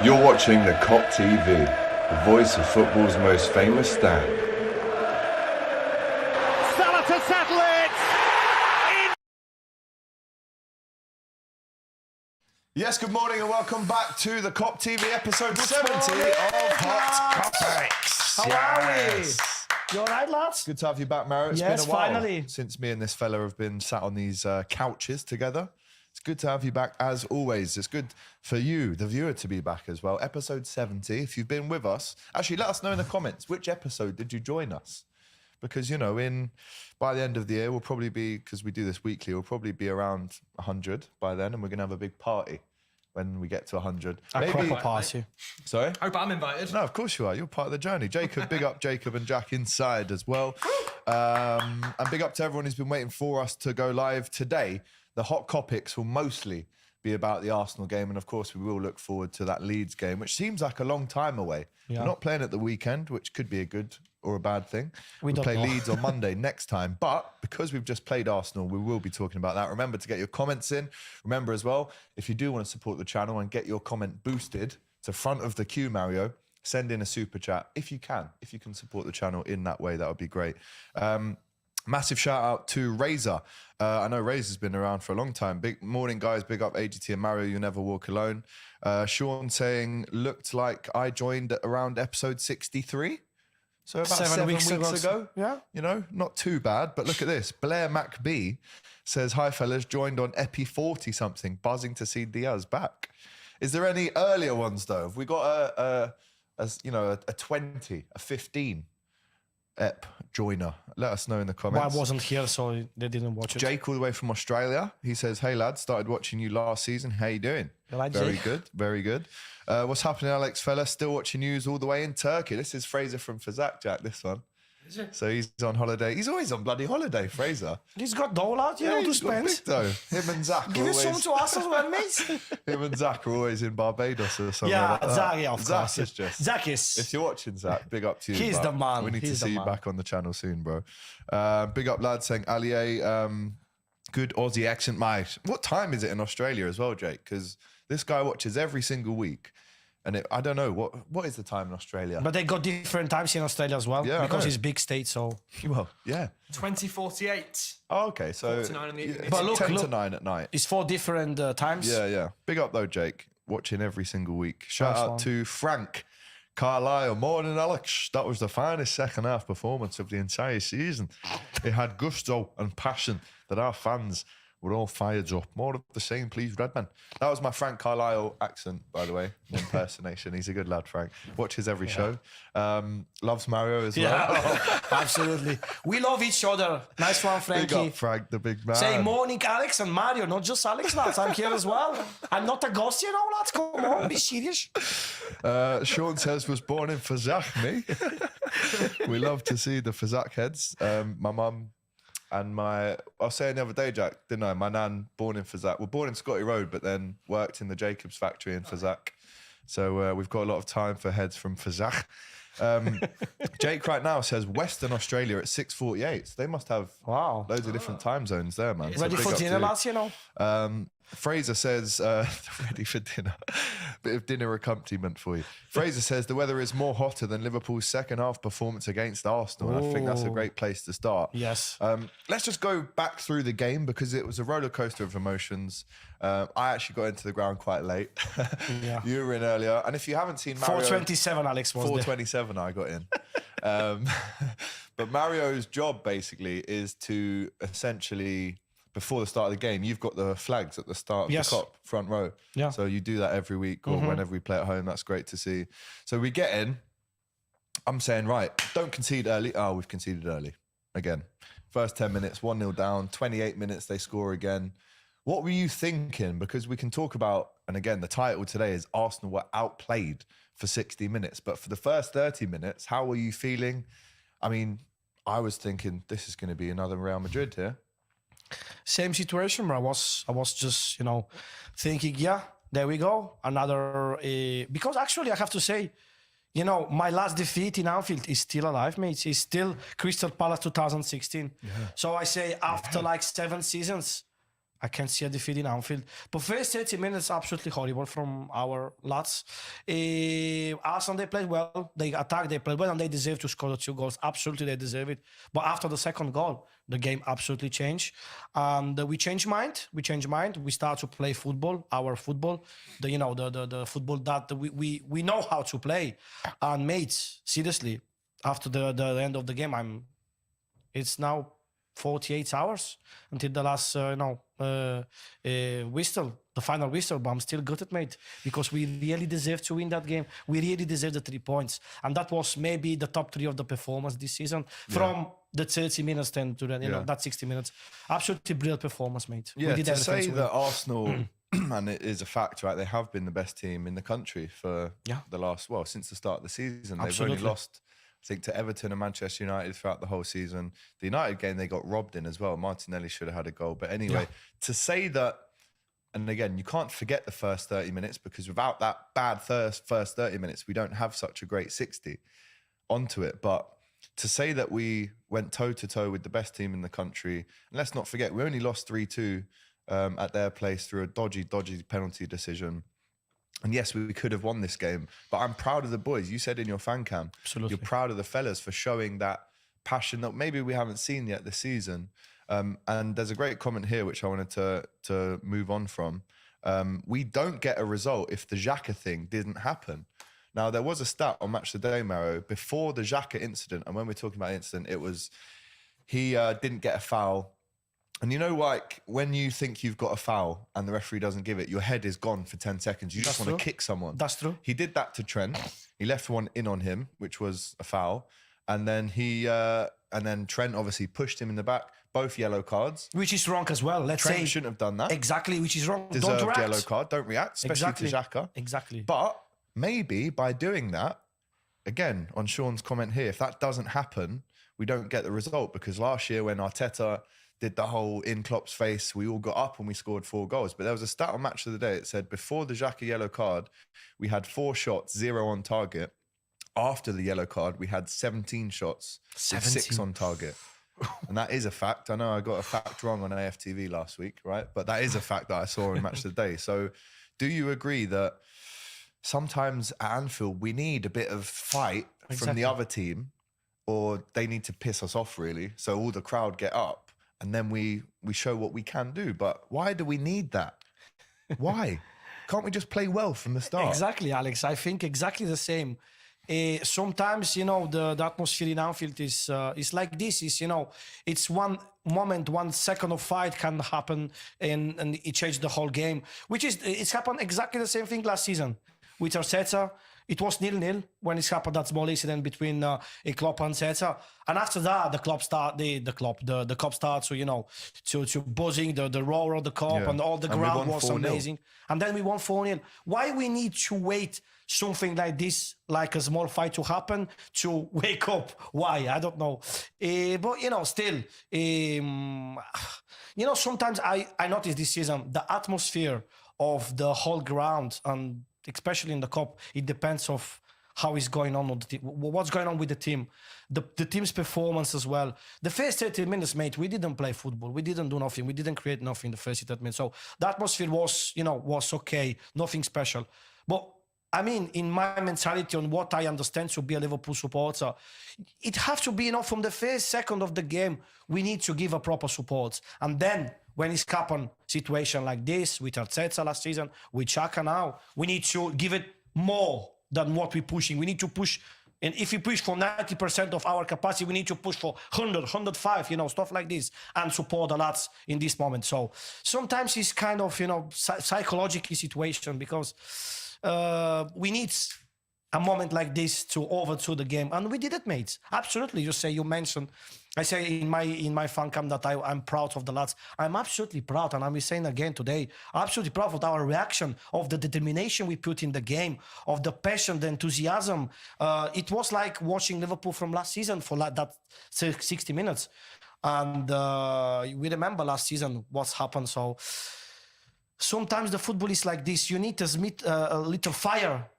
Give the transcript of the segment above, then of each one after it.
You're watching the Kop TV, the voice of football's most famous stand. Salah to settle it! Yes, good morning and welcome back to the Kop TV episode 70 of Hot Kopics. How are we? You all right, lads? Good to have you back, Mario. It's Yes, been a while finally. since me and this fella have been sat on these couches together. It's good to have you back as always. It's good for you, the viewer, to be back as well. Episode 70, if you've been with us. Actually, let us know in the comments, which episode did you join us? Because, you know, by the end of the year, we'll probably be, because we do this weekly, we'll probably be around 100 by then, and we're going to have a big party when we get to 100. A proper party. Sorry? Hope I'm invited. No, of course you are. You're part of the journey. Jacob, big up Jacob and Jack inside as well. And big up to everyone who's been waiting for us to go live today. The Hot Kopics will mostly be about the Arsenal game. And of course, we will look forward to that Leeds game, which seems like a long time away. Yeah. We're not playing at the weekend, which could be a good or a bad thing. We don't play know. Leeds on Monday next time. But because we've just played Arsenal, we will be talking about that. Remember to get your comments in. Remember as well, if you do want to support the channel and get your comment boosted to front of the queue, Mario, send in a super chat if you can. If you can support the channel in that way, that would be great. Massive shout out to Razor. I know Razor's been around for a long time. Big morning, guys. Big up AGT and Mario. You never walk alone. Sean saying, looked like I joined at around episode 63. So about 7 weeks ago. Yeah. You know, not too bad. But look at this. Blair MacB says, hi, fellas. Joined on Epi 40 something. Buzzing to see Diaz back. Is there any earlier ones, though? Have we got a 20, a 15 Ep joiner? Let us know in the comments. Well, I wasn't here, so they didn't watch it. Jake all the way from Australia. He says, hey, lads, started watching you last season. How you doing? You like Very Jake? good. Very good. What's happening, Alex fella? Still watching yous all the way in Turkey. This is Fraser from Fazak, Jack, this one. Is it? So he's on holiday. He's always on bloody holiday, Fraser. He's got dough out, you know, to he's got spend. big dough. Him and Zach are Give it some always... to us as well, mate. Him and Zach are always in Barbados or something. Yeah, like that. Zach, yeah, of Zach course. is just... Zach is. If you're watching, Zach, big up to you. He's but the man. We need to He's the see you man. back on the channel soon, bro. Big up, lad, saying, Allier, good Aussie accent, mate. What time is it in Australia as well, Jake? Because this guy watches every single week. And I don't know, what is the time in Australia? But they got different times in Australia as well. Yeah, I because know. it's big state, so... Well, yeah. 2048. Oh, okay, so 9 in the evening. But look, 10 to look. 9 at night. It's 4 different times. Yeah, yeah. Big up though, Jake. Watching every single week. Shout Nice out one. to Frank Carlisle. Morning, Alex. That was the finest second half performance of the entire season. It had gusto and passion that our fans were all fired up. More of the same, please, Redman. That was my Frank Carlisle accent, by the way. Impersonation. He's a good lad, Frank. Watches every show. Loves Mario as well. Yeah, absolutely. We love each other. Nice one, Big Frankie. up, Frank, the big man. Say morning, Alex and Mario, not just Alex, lads. I'm here as well. I'm not a ghost, you know, lads. Come on, be serious. Sean says, was born in Fazak, me. We love to see the Fazak heads. My mum and I was saying the other day, Jack, didn't I? My nan, born in Fazak. We're born in Scotty Road, but then worked in the Jacobs factory in Fazak. So we've got a lot of time for heads from Fazak. Jake right now says Western Australia at 6:48. So they must have Wow. loads of different time zones there, man. So Ready big for up dinner, to you. lads, you know? Fraser says, ready for dinner. Bit of dinner accompaniment for you. Fraser says the weather is more hotter than Liverpool's second half performance against Arsenal. And I think that's a Ooh. great place to start. Yes. Let's just go back through the game because it was a roller coaster of emotions. I actually got into the ground quite late. Yeah. You were in earlier. And if you haven't seen Mario... 4:27, Alex was there. 4:27 I got in. But Mario's job basically is to essentially... Before the start of the game, you've got the flags at the start of Yes. the Kop front row. Yeah. So you do that every week or whenever we play at home. That's great to see. So we get in. I'm saying, right, don't concede early. Oh, we've conceded early again. First 10 minutes, 1-0 down. 28 minutes, they score again. What were you thinking? Because we can talk about, and again, the title today is Arsenal were outplayed for 60 minutes. But for the first 30 minutes, how were you feeling? I mean, I was thinking this is going to be another Real Madrid here. Same situation where I was just, you know, thinking, yeah, there we go. Another, because actually I have to say, you know, my last defeat in Anfield is still alive, mate. It's still Crystal Palace 2016. Yeah. So I say after like 7 seasons, I can't see a defeat in Anfield. But first 30 minutes, absolutely horrible from our lads. Arsenal, they played well. They attacked, they played well, and they deserve to score the 2 goals. Absolutely, they deserve it. But after the second goal, the game absolutely changed. And we changed mind. We start to play football, our football, the football that we know how to play. And mates, seriously, after the end of the game, it's now 48 hours until the last, whistle, the final whistle, but I'm still gutted, mate, because we really deserve to win that game. We really deserve the 3 points. And that was maybe the top 3 of the performance this season from the 30 minutes then to that 60 minutes. Absolutely brilliant performance, mate. Yeah, we did to say to that Arsenal, and it is a fact, right, they have been the best team in the country for the last, since the start of the season. They've only lost, I think, to Everton and Manchester United throughout the whole season. The United game, they got robbed in as well. Martinelli should have had a goal. But anyway, to say that, and again, you can't forget the first 30 minutes, because without that bad first 30 minutes, we don't have such a great 60 onto it. But to say that we went toe-to-toe with the best team in the country, and let's not forget, we only lost 3-2 at their place through a dodgy penalty decision. And yes, we could have won this game, but I'm proud of the boys. You said in your fan cam, you're proud of the fellas for showing that passion that maybe we haven't seen yet this season. And there's a great comment here, which I wanted to move on from. We don't get a result if the Xhaka thing didn't happen. Now, there was a stat on Match of the Day, Maro, before the Xhaka incident, and when we're talking about the incident, it was he didn't get a foul. And you know, like, when you think you've got a foul and the referee doesn't give it, your head is gone for 10 seconds. You just want to kick someone. That's true. He did that to Trent. He left one in on him, which was a foul. And then Trent obviously pushed him in the back. Both yellow cards. Which is wrong as well. Trent shouldn't have done that. Exactly, which is wrong. Deserved Don't react. yellow card. Don't react, especially to Xhaka. Exactly. But maybe by doing that, again, on Sean's comment here, if that doesn't happen, we don't get the result. Because last year when Arteta did the whole in Klopp's face, we all got up and we scored 4 goals. But there was a stat on Match of the Day. It said before the Xhaka yellow card, we had 4 shots, 0 on target. After the yellow card, we had 17 shots, 6 on target. And that is a fact. I know I got a fact wrong on AFTV last week, right? But that is a fact that I saw in Match of the Day. So do you agree that sometimes at Anfield, we need a bit of fight from the other team, or they need to piss us off, really, so all the crowd get up? And then we show what we can do. But why do we need that? Why? Can't we just play well from the start? Exactly, Alex. I think exactly the same. Sometimes, the atmosphere in Anfield is like this. It's one moment, 1 second of fight can happen and it changed the whole game. It's happened exactly the same thing last season with Arteta. It was 0-0 when it happened, that small incident between Klopp and Arteta. And after that, the Klopp starts to buzzing, the roar of the Kop, and all the ground was 4-0. amazing. And then we won 4-0. Why we need to wait something like this, like a small fight to happen, to wake up? Why? I don't know. But, still, sometimes I notice this season, the atmosphere of the whole ground, and especially in the Kop, it depends of how is going on with the team, what's going on with the team, the team's performance as well. The first 30 minutes, mate, we didn't play football. We didn't do nothing. We didn't create nothing the first 30 minutes. So the atmosphere was, was okay, nothing special. But I mean, in my mentality, on what I understand to be a Liverpool supporter, it has to be, from the first second of the game, we need to give a proper support. And then when it's happened situation like this, with Arteta last season, with Xhaka now, we need to give it more than what we're pushing. We need to push, and if we push for 90% of our capacity, we need to push for 100, 105, stuff like this, and support the lads in this moment. So sometimes it's kind of, psychological situation, because we need a moment like this to overthrow the game, and we did it, mates. Absolutely. You mentioned, I say in my fan cam that I'm proud of the lads. I'm absolutely proud, and I'm saying again today, absolutely proud of our reaction, of the determination we put in the game, of the passion, the enthusiasm. It was like watching Liverpool from last season for that 60 minutes, and we remember last season what's happened. So sometimes the football is like this. You need a little fire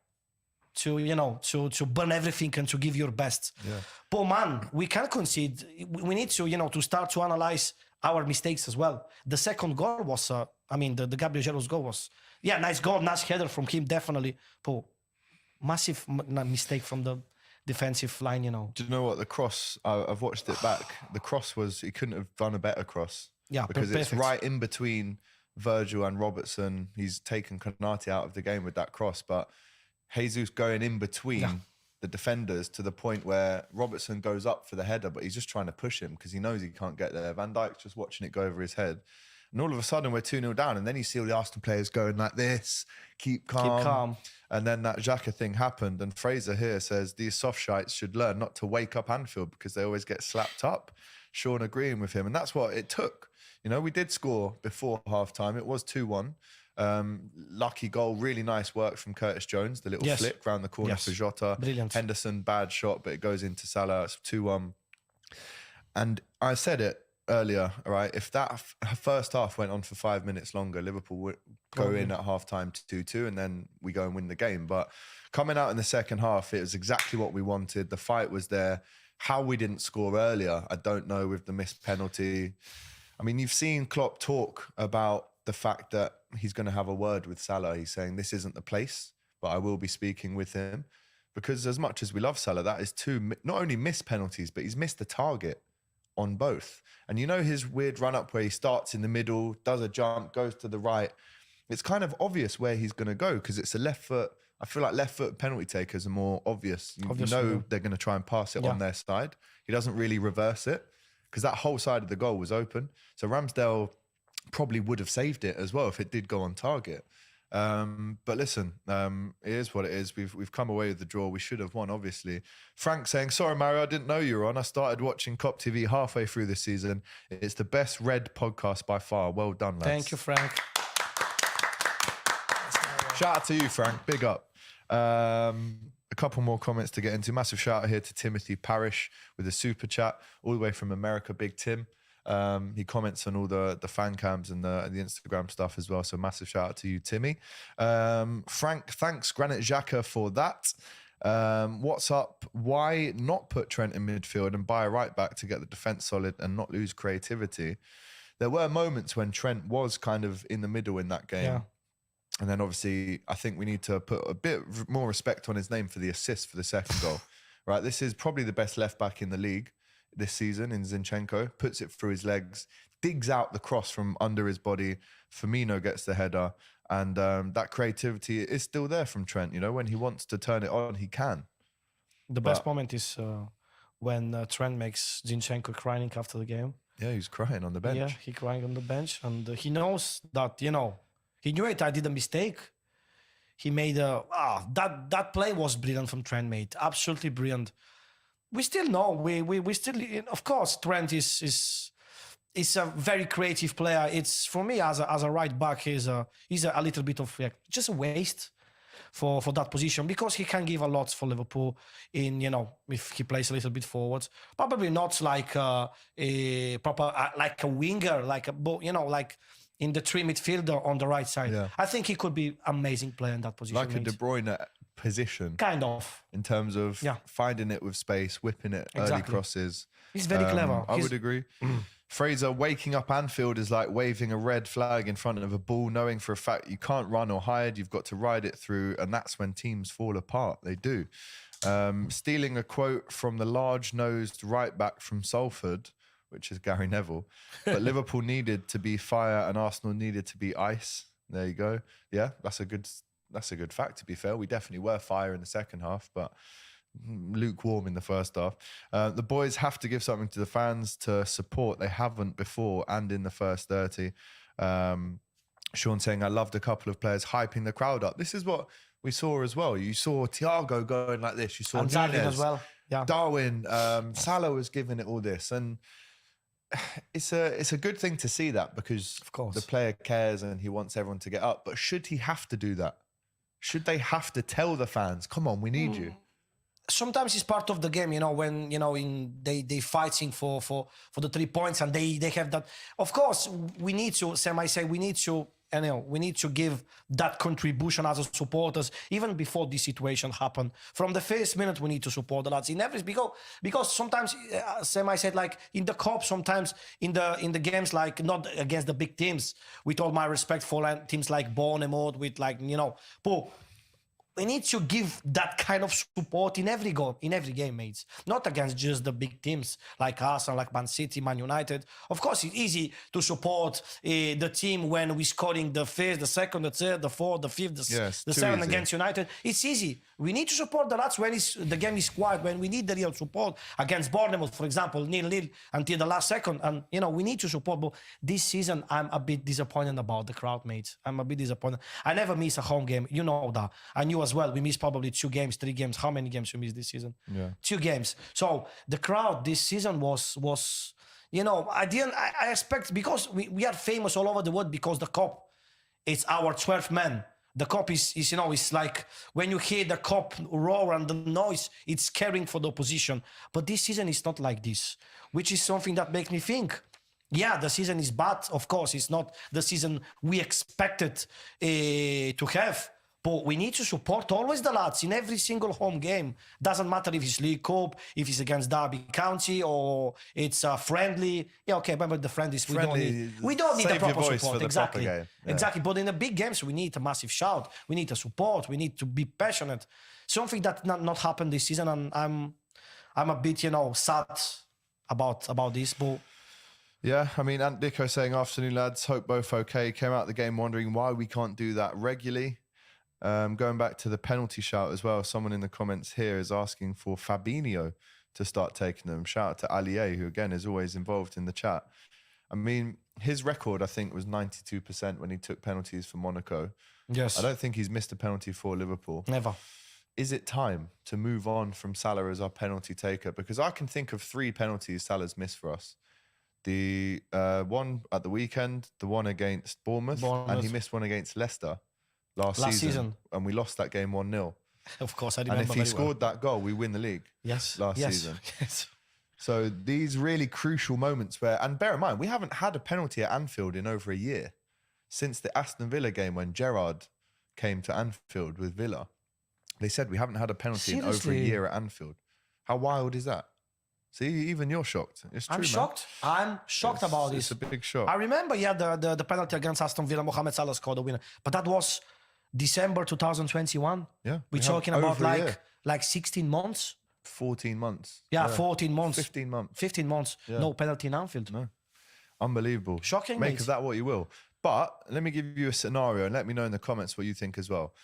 to burn everything and to give your best. Yeah. But man, we can't concede. We need to, to start to analyze our mistakes as well. The second goal was, the Gabriel Jesus goal was, nice goal, nice header from him, definitely. But massive mistake from the defensive line, Do you know what? The cross, I've watched it back. The cross he couldn't have done a better cross. Yeah, because it's perfect. right in between Virgil and Robertson. He's taken Konate out of the game with that cross, but Jesus going in between the defenders to the point where Robertson goes up for the header, but he's just trying to push him because he knows he can't get there. Van Dijk's just watching it go over his head. And all of a sudden we're 2-0 down. And then you see all the Arsenal players going like this, keep calm. And then that Xhaka thing happened. And Fraser here says these soft shites should learn not to wake up Anfield because they always get slapped up. Sean agreeing with him. And that's what it took. We did score before half-time. It was 2-1. Lucky goal, really nice work from Curtis Jones, the little flick round the corner for Jota. Brilliant. Henderson, bad shot, but it goes into Salah. It's 2-1. And I said it earlier, right? If that first half went on for 5 minutes longer, Liverpool would go in at half-time 2-2, and then we go and win the game. But coming out in the second half, it was exactly what we wanted. The fight was there. How we didn't score earlier, I don't know, with the missed penalty. I mean, you've seen Klopp talk about the fact that he's going to have a word with Salah. He's saying this isn't the place, but I will be speaking with him. Because as much as we love Salah, that is not only missed penalties, but he's missed the target on both. And his weird run-up where he starts in the middle, does a jump, goes to the right. It's kind of obvious where he's going to go because it's a left foot. I feel like left foot penalty takers are more obvious. They're going to try and pass it on their side. He doesn't really reverse it because that whole side of the goal was open. So Ramsdale probably would have saved it as well if it did go on target. But listen, it is what it is. We've come away with the draw. We should have won, obviously. Frank saying, sorry, Mario, I didn't know you were on. I started watching Kop TV halfway through this season. It's the best Red podcast by far. Well done, lads. Thank you, Frank. Shout out to you, Frank. Big up. A couple more comments to get into. Massive shout out here to Timothy Parrish with a super chat all the way from America. Big Tim. He comments on all the fan cams and the Instagram stuff as well. So massive shout out to you, Timmy. Frank, thanks Granit Xhaka for that. What's up? Why not put Trent in midfield and buy a right back to get the defense solid and not lose creativity? There were moments when Trent was kind of in the middle in that game. Yeah. And then obviously, I think we need to put a bit more respect on his name for the assist for the second goal. Right, this is probably the best left back in the league this season in Zinchenko. Puts it through his legs, digs out the cross from under his body. Firmino gets the header, and that creativity is still there from Trent. When he wants to turn it on, he can. The best moment is when Trent makes Zinchenko crying after the game. Yeah, he's crying on the bench. Yeah, he crying on the bench, and he knows that he knew it. I did a mistake. He made that play was brilliant from Trent, mate. Absolutely brilliant. We still know we still, of course, Trent is a very creative player. It's for me as a right back, he's a little bit of just a waste for that position because he can give a lot for Liverpool in if he plays a little bit forward. Probably not like a proper like a winger, like in the 3 midfielder on the right side. Yeah. I think he could be amazing player in that position. Like a De Bruyne position. Kind of. In terms of finding it with space, whipping it, early crosses. He's very clever. I would agree. Fraser, waking up Anfield is like waving a red flag in front of a ball, knowing for a fact you can't run or hide, you've got to ride it through, and that's when teams fall apart. They do. Stealing a quote from the large-nosed right back from Salford, which is Gary Neville. But Liverpool needed to be fire and Arsenal needed to be ice. There you go. Yeah, that's a good fact, to be fair. We definitely were fire in the second half, but lukewarm in the first half. The boys have to give something to the fans to support. They haven't before and in the first 30. Sean saying, I loved a couple of players hyping the crowd up. This is what we saw as well. You saw Thiago going like this. You saw Nunez as well. Yeah. Darwin, Salah was giving it all this. And it's a good thing to see that because of course the player cares and he wants everyone to get up. But should he have to do that? Should they have to tell the fans, come on, we need you? Sometimes it's part of the game, when they fighting for the 3 points and they have that. Of course, we need to. Sam, I say we need to anyhow, we need to give that contribution as a supporters, even before this situation happened. From the first minute, we need to support the lads in every because sometimes, Sam, I said, like in the Kop, sometimes in the games, like not against the big teams, with all my respect for teams like Bournemouth, with like, you know, but we need to give that kind of support in every game, mates. Not against just the big teams like Arsenal, like Man City, Man United. Of course, it's easy to support the team when we're scoring the first, the second, the third, the fourth, the fifth, the seventh against United. It's easy. We need to support the lads when the game is quiet, when we need the real support. Against Bournemouth, for example, 0-0 until the last second. And, you know, we need to support. But this season, I'm a bit disappointed about the crowd, mates. I'm a bit disappointed. I never miss a home game. You know that. And you as well. We missed probably 2 games, 3 games. How many games we missed this season? Yeah. 2 games. So the crowd this season was you know, I expect, because we are famous all over the world because the Kop, it's our 12th man. The Kop is, you know, it's like when you hear the Kop roar and the noise, it's caring for the opposition. But this season is not like this, which is something that makes me think, yeah, the season is bad. Of course, it's not the season we expected to have. But we need to support always the lads in every single home game. Doesn't matter if it's League Cup, if it's against Derby County, or it's friendly. Yeah, okay, but the friendlies, we don't need the proper support. Exactly. Yeah. Exactly. But in the big games, we need a massive shout. We need a support. We need to be passionate. Something that not happened this season, and I'm a bit, you know, sad about this. But yeah, I mean, Ant Dicko saying, afternoon lads, hope both okay. Came out the game wondering why we can't do that regularly. Going back to the penalty shout as well, someone in the comments here is asking for Fabinho to start taking them. Shout out to Alié, who again is always involved in the chat. I mean, his record, I think, was 92% when he took penalties for Monaco. yes, I don't think he's missed a penalty for Liverpool. never. Is it time to move on from Salah as our penalty taker? Because I can think of 3 penalties Salah's missed for us. The one at the weekend, the one against Bournemouth, and he missed one against Leicester last season. And we lost that game 1-0. Of course, I remember. And if he scored that goal, we win the league. Yes, last season. Yes. So these really crucial moments where, and bear in mind, we haven't had a penalty at Anfield in over a year, since the Aston Villa game when Gerrard came to Anfield with Villa. They said we haven't had a penalty in over a year at Anfield. How wild is that? See, even you're shocked. It's true, I'm shocked. I'm shocked about this. It's a big shock. I remember, the penalty against Aston Villa, Mohamed Salah scored the winner. But that was December 2021. Yeah. We're talking about like 16 months. 14 months. Yeah, 14 months. 15 months. 15 months. Yeah. No penalty in Anfield. No. Unbelievable. Shocking, Make mate. of that what you will. But let me give you a scenario and let me know in the comments what you think as well.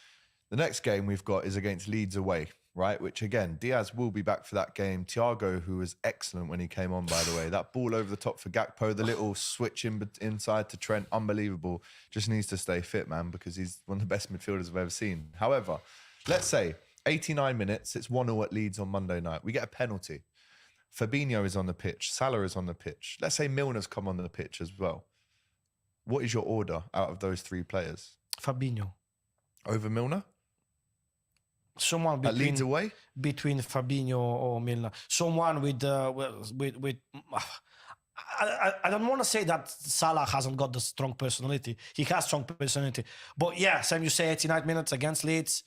The next game we've got is against Leeds away, right? Which again, Diaz will be back for that game. Thiago, who was excellent when he came on, by the way. That ball over the top for Gakpo, the little switch inside to Trent, unbelievable. Just needs to stay fit, man, because he's one of the best midfielders I've ever seen. However, let's say 89 minutes, it's 1-0 at Leeds on Monday night. We get a penalty. Fabinho is on the pitch. Salah is on the pitch. Let's say Milner's come on the pitch as well. What is your order out of those 3 players? Fabinho. Over Milner? Someone At Leeds away? between Fabinho or Milner. Someone with I don't want to say that Salah hasn't got the strong personality. He has strong personality. But yeah, Sam, you say 89 minutes against Leeds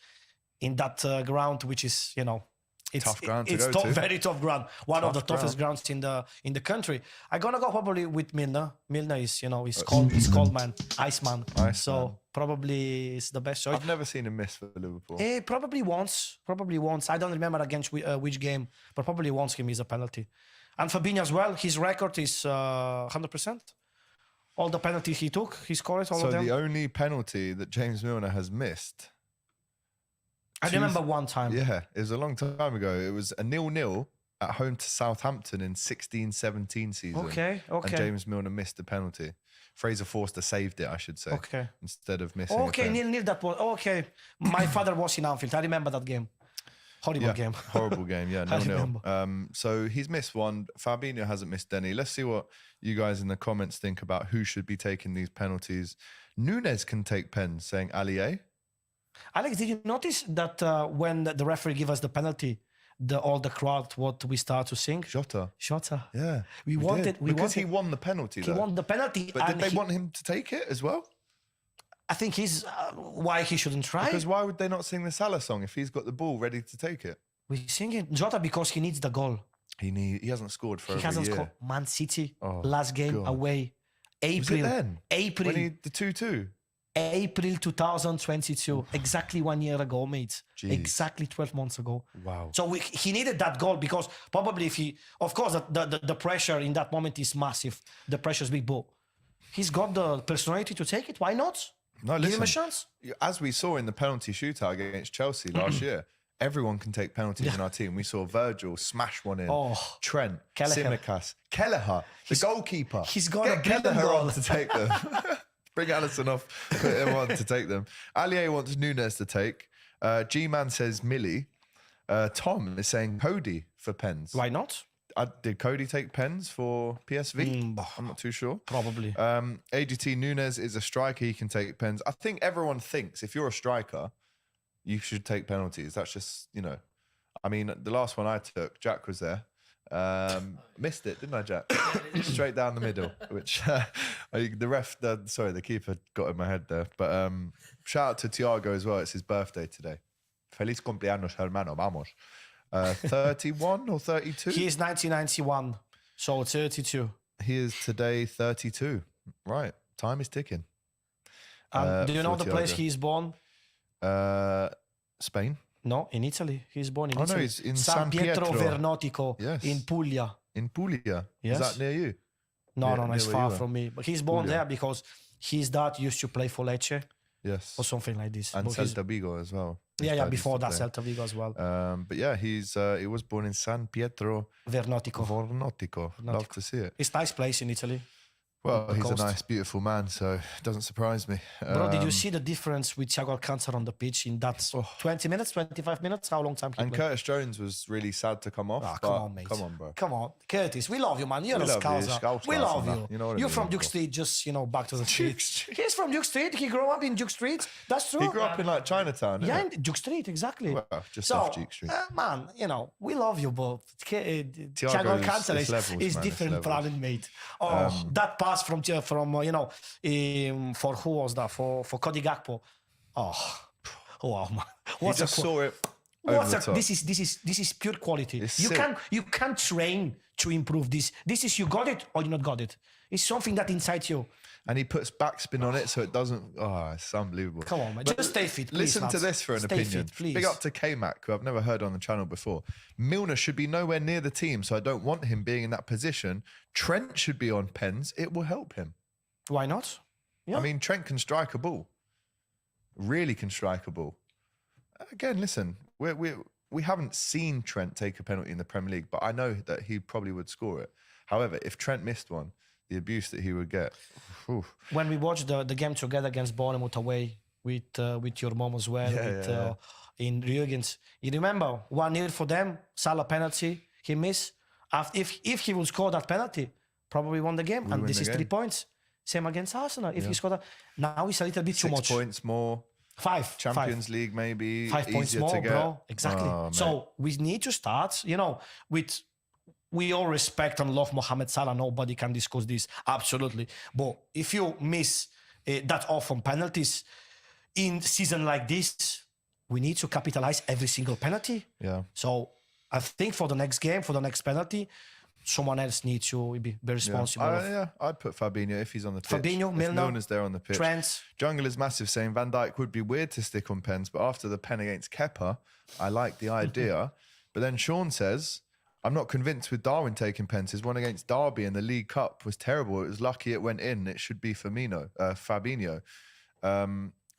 in that ground, which is, you know, it's tough ground to it's go to. Very tough ground. One of the toughest grounds in the country. I'm gonna go probably with Milner. Milner is, you know, he's cold man, Iceman. So probably it's the best choice. I've never seen him miss for Liverpool. Probably once. I don't remember against which game, but probably once he missed a penalty. And Fabinho as well. His record is 100%. All the penalties he took, he scored all of them. So the only penalty that James Milner has missed. I remember one time. Yeah, it was a long time ago. It was a 0-0 at home to Southampton in 16-17 season. Okay. And James Milner missed the penalty. Fraser Forster saved it, I should say. Okay. Instead of missing Okay, 0-0 that was. Okay. My father was in Anfield. I remember that game. Horrible game. Horrible game, yeah, 0-0. So he's missed one. Fabinho hasn't missed any. Let's see what you guys in the comments think about who should be taking these penalties. Nunes can take pens, saying Alié. Alex, did you notice that when the referee gave us the penalty, all the crowd, what we start to sing? Jota. Yeah. We wanted. He won the penalty, He won the penalty. But did they want him to take it as well? I think he's why he shouldn't try. Because why would they not sing the Salah song if he's got the ball ready to take it? We sing it. Jota because he needs the goal. He hasn't scored for He over hasn't a year. scored. Man City, Oh, last game God. away. Was April. it then? April. The 2-2? April 2022. Exactly 1 year ago, mate. Jeez. Exactly 12 months ago. Wow. So he needed that goal because probably if he, of course, the pressure in that moment is massive. The pressure is big, but he's got the personality to take it. Why not? No, Give him a listen. chance. As we saw in the penalty shootout against Chelsea last year, everyone can take penalties in our team. We saw Virgil smash one in. Oh. Trent, Kelleher. Tsimikas, Kelleher, the goalkeeper. he's got Get a brilliant Kelleher goal. on to take them. Bring Allison off, put him on to take them. Allier wants Nunes to take. G-Man says Millie. Tom is saying Cody for pens. Why not? Did Cody take pens for PSV? Mm, I'm not too sure. Probably. AGT Nunes is a striker. He can take pens. I think everyone thinks if you're a striker, you should take penalties. That's just, I mean, the last one I took, Jack was there. Missed it, didn't I, Jack? Straight down the middle, which the keeper got in my head there. But shout out to Thiago as well. It's his birthday today. Feliz cumpleaños, hermano. Vamos. 31 or 32? He is 1991, so 32. He is today 32. Right. Time is ticking. Do you know for the place Thiago. he's born? Spain? No, in Italy. He's born in Oh, Italy. no, he's in San San Pietro Pietro. Vernotico Yes. in Puglia. In Puglia. Yes. Is that near you? No, Near it's where far you are. from me. But he's born Puglia. there because his dad used to play for Lecce Yes. or something like this. And But he's- Celta Vigo as well. His yeah, dad used before to that, play. Celta Vigo as well. But yeah, he was born in San Pietro Vernotico. Vornotico. Love to see it. It's a nice place in Italy. Well, the he's coast. a nice, beautiful man, so it doesn't surprise me. Bro, did you see the difference with Thiago Alcantara on the pitch in that 20 minutes, 25 minutes? How long time he And played? Curtis Jones was really sad to come off. Ah, but come on, mate. Come on, bro. Come on. Curtis, we love you, man. You're We a love you, Scouser. Scouser, We love man. you. You know what I You're mean, from Duke bro. Street, just, back to the Duke street. Street. He's from Duke Street. He grew up in Duke Street. That's true. He grew up in like Chinatown, Yeah, didn't in Duke Street, exactly. Well, just so, off Duke Street. Man, we love you, but Thiago Thiago Alcantara is levels, is man, different it's levels. planet, mate. Oh, that pass from for who was that? For Cody Gakpo. Oh, wow, man. He just saw it over the top. This is pure quality. It's You sick. can't train to improve this. This is you got it or you not got it. It's something that inside you. And he puts backspin on it so it doesn't. Oh, it's unbelievable. Come on, man. But Just stay fit, please, Listen to lads. this for an Stay opinion. fit, please. Big up to K-Mac, who I've never heard on the channel before. Milner should be nowhere near the team, so I don't want him being in that position. Trent should be on pens. It will help him. Why not? Yeah. I mean, Trent can strike a ball. Really can strike a ball. Again, listen, we haven't seen Trent take a penalty in the Premier League, but I know that he probably would score it. However, if Trent missed one, the abuse that he would get. Whew. When we watched the game together against Bournemouth away with your mom as well, in Jürgens, you remember 1-0 for them, Salah penalty, he missed. If he would score that penalty, probably won the game. We and win this the is game. 3 points. Same against Arsenal. If he scored that, now it's a little bit too 6 much. points more. 5. Champions League maybe 5 points easier more, to get. bro. Exactly. Oh, mate. So we need to start, with. We all respect and love Mohamed Salah. Nobody can discuss this. Absolutely. But if you miss that often penalties in season like this, we need to capitalize every single penalty. Yeah. So I think for the next game, for the next penalty, someone else needs to be responsible. I'd put Fabinho if he's on the pitch. Fabinho, If Milner, Milner's there on the pitch. Trent. Jungle is massive, saying Van Dijk would be weird to stick on pens, but after the pen against Kepa, I like the idea. But then Sean says, I'm not convinced with Darwin taking pens. His one against Derby in the League Cup was terrible. It was lucky it went in. It should be Fabinho.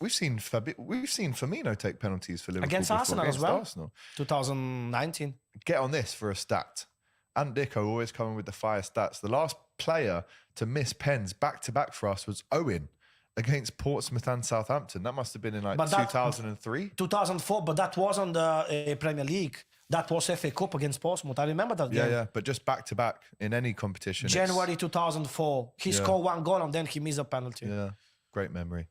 We've seen Firmino take penalties for Liverpool Against before, Arsenal as against well. Arsenal. 2019. Get on this for a stat. Ant Dicko always coming with the fire stats. The last player to miss pens back-to-back for us was Owen against Portsmouth and Southampton. That must have been in like But that- 2003. 2004, but that wasn't the Premier League. That was FA Cup against Portsmouth. I remember that game. Yeah. But just back-to-back in any competition. it's- January 2004. He scored 1 goal and then he missed a penalty. Yeah, great memory.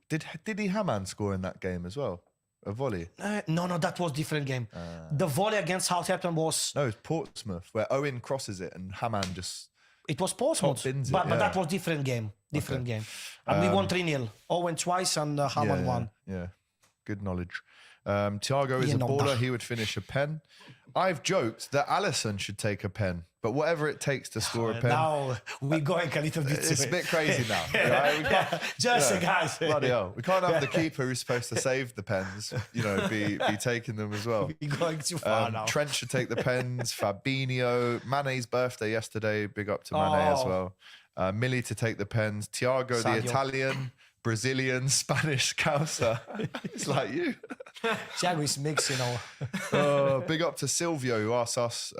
Did he Hamann score in that game as well? A volley? No, that was different game. The volley against Southampton was... No, it's Portsmouth, where Owen crosses it and Hamann just... It was Portsmouth, Top bins it, but yeah. that was different game. different game. And we won 3-0. Owen twice and Hammond won. Yeah, good knowledge. Thiago is You a know baller. that. He would finish a pen. I've joked that Alisson should take a pen, but whatever it takes to score a pen. Now we're going a little bit. It's a bit crazy now. Right? We can't, Just guys. bloody hell. We can't have the keeper who's supposed to save the pens, be taking them as well. We're going too far now. Trent should take the pens. Fabinho. Mane's birthday yesterday. Big up to Mane as well. Millie to take the pens. Thiago, the Sadio. Italian, Brazilian, Spanish, Causa. It's like you. Thiago is mixed, Big up to Silvio, who asked us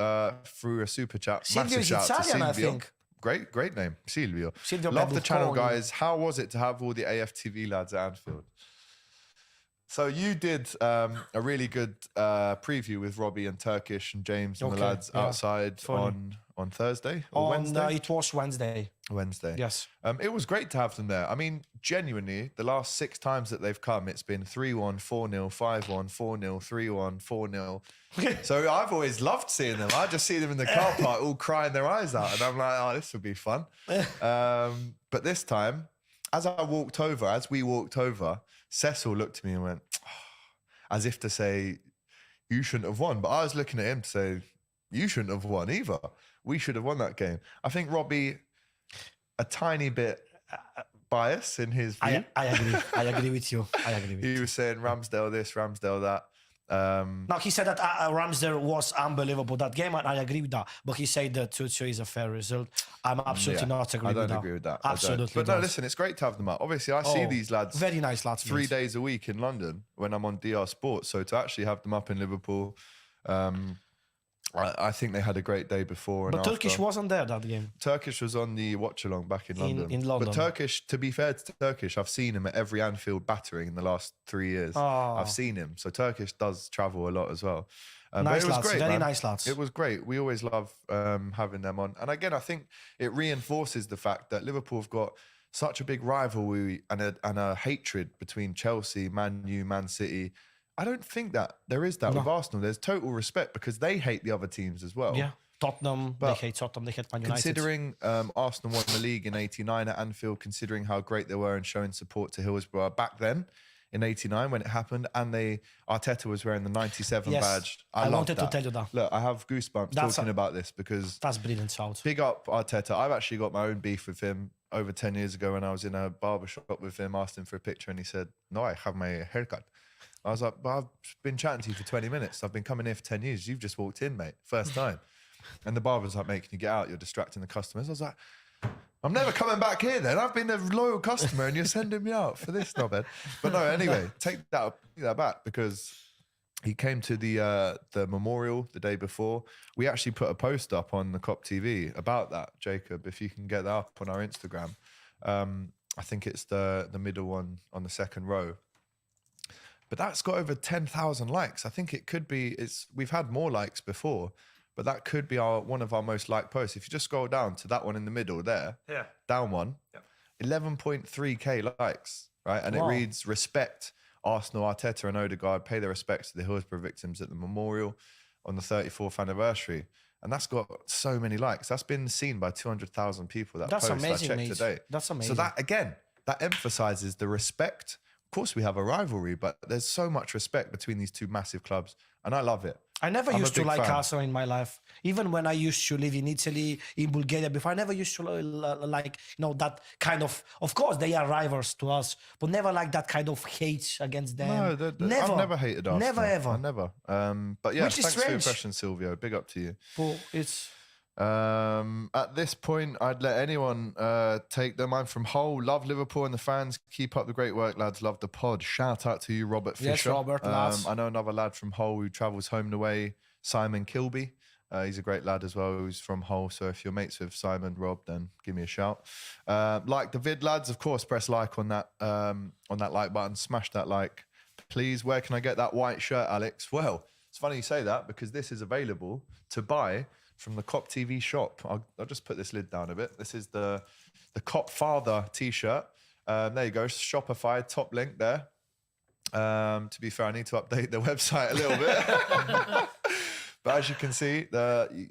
through a super chat. Silvio Massive is shout out to Italian, I Silvio. think. Great name, Silvio. Silvio Love the channel, Berlusconi. guys. How was it to have all the AFTV lads at Anfield? So you did a really good preview with Robbie and Turkish and James and the Okay, lads yeah. outside Funny. on Thursday or Wednesday? It was Wednesday. Wednesday. Yes. It was great to have them there. I mean, genuinely, the last 6 times that they've come, it's been 3-1, 4-0, 5-1, 4-0, 3-1, 4-0. So I've always loved seeing them. I just see them in the car park all crying their eyes out. And I'm like, oh, this would be fun. But this time, as we walked over, Cecil looked at me and went, as if to say, you shouldn't have won. But I was looking at him to say, you shouldn't have won either. We should have won that game. I think Robbie, a tiny bit biased in his view. I agree. I agree with you. He was saying Ramsdale this, Ramsdale that. Now, he said that Ramsdale was unbelievable that game, and I agree with that. But he said that 2-2 is a fair result. I'm absolutely not agree I with don't that. agree with that. Absolutely. But no, don't. listen, it's great to have them up. Obviously, I see these lads Very nice lads. 3 mate. days a week in London when I'm on DR Sports. So to actually have them up in Liverpool, I think they had a great day before. And But Turkish after. wasn't there that game. Turkish was on the watch along back in London. In London. But Turkish, to be fair to Turkish, I've seen him at every Anfield battering in the last 3 years. Oh. I've seen him. So Turkish does travel a lot as well. But Nice it was lads, great, very man. nice lads. It was great. We always love having them on. And again, I think it reinforces the fact that Liverpool have got such a big rivalry and a hatred between Chelsea, Man U, Man City. I don't think that there is that with Arsenal. There's total respect because they hate the other teams as well. Yeah. Tottenham, But they hate Tottenham, they hate Man United. Considering Arsenal won the league in '89 at Anfield, considering how great they were in showing support to Hillsborough back then in '89 when it happened, and Arteta was wearing the '97 Yes, badge. I love wanted to that. tell you that. Look, I have goosebumps talking about this because That's brilliant shout. big up Arteta. I've actually got my own beef with him over 10 years ago when I was in a barber shop with him, asked him for a picture, and he said, "No, I have my haircut." I was like, "But I've been chatting to you for 20 minutes. I've been coming here for 10 years. You've just walked in, mate. First time." And the barber's like, "Mate, can you get out? You're distracting the customers." I was like, "I'm never coming back here then. I've been a loyal customer and you're sending me out for this, knobhead." But no, anyway, take that back because he came to the memorial the day before. We actually put a post up on the Kop TV about that, Jacob, if you can get that up on our Instagram. I think it's the middle one on the second row. But that's got over 10,000 likes. I think it could be, we've had more likes before, but that could be one of our most liked posts. If you just scroll down to that one in the middle there, down one, 11.3k likes, right? And it reads, "Respect Arsenal, Arteta and Odegaard, pay their respects to the Hillsborough victims at the memorial on the 34th anniversary." And that's got so many likes. That's been seen by 200,000 people, that That's post amazing, I checked mate. today. That's amazing. So that, again, that emphasizes the respect. Of course, we have a rivalry, but there's so much respect between these two massive clubs, and I love it. I never I'm a used to big like fan. Arsenal in my life. Even when I used to live in Italy, in Bulgaria before, I never used to like, that kind of course, they are rivals to us, but never like that kind of hate against them. No, never. I've never hated Arsenal. Never, ever. I never. But yeah, Which is thanks for your strange. question, Silvio. Big up to you. But it's... At this point, I'd let anyone take them. I'm from Hull. Love Liverpool and the fans. Keep up the great work, lads. Love the pod. Shout out to you, Robert Fisher. Yes, Robert, lads. I know another lad from Hull who travels home and away, Simon Kilby. He's a great lad as well, who's from Hull. So if you're mates with Simon, Rob, then give me a shout. Like the vid, lads. Of course, press like on that like button. Smash that like, please. Where can I get that white shirt, Alex? Well, it's funny you say that because this is available to buy from the Kop TV shop. I'll just put this lid down a bit. This is the Kop Father t-shirt. There you go, Shopify, top link there. To be fair, I need to update the website a little bit. But as you can see,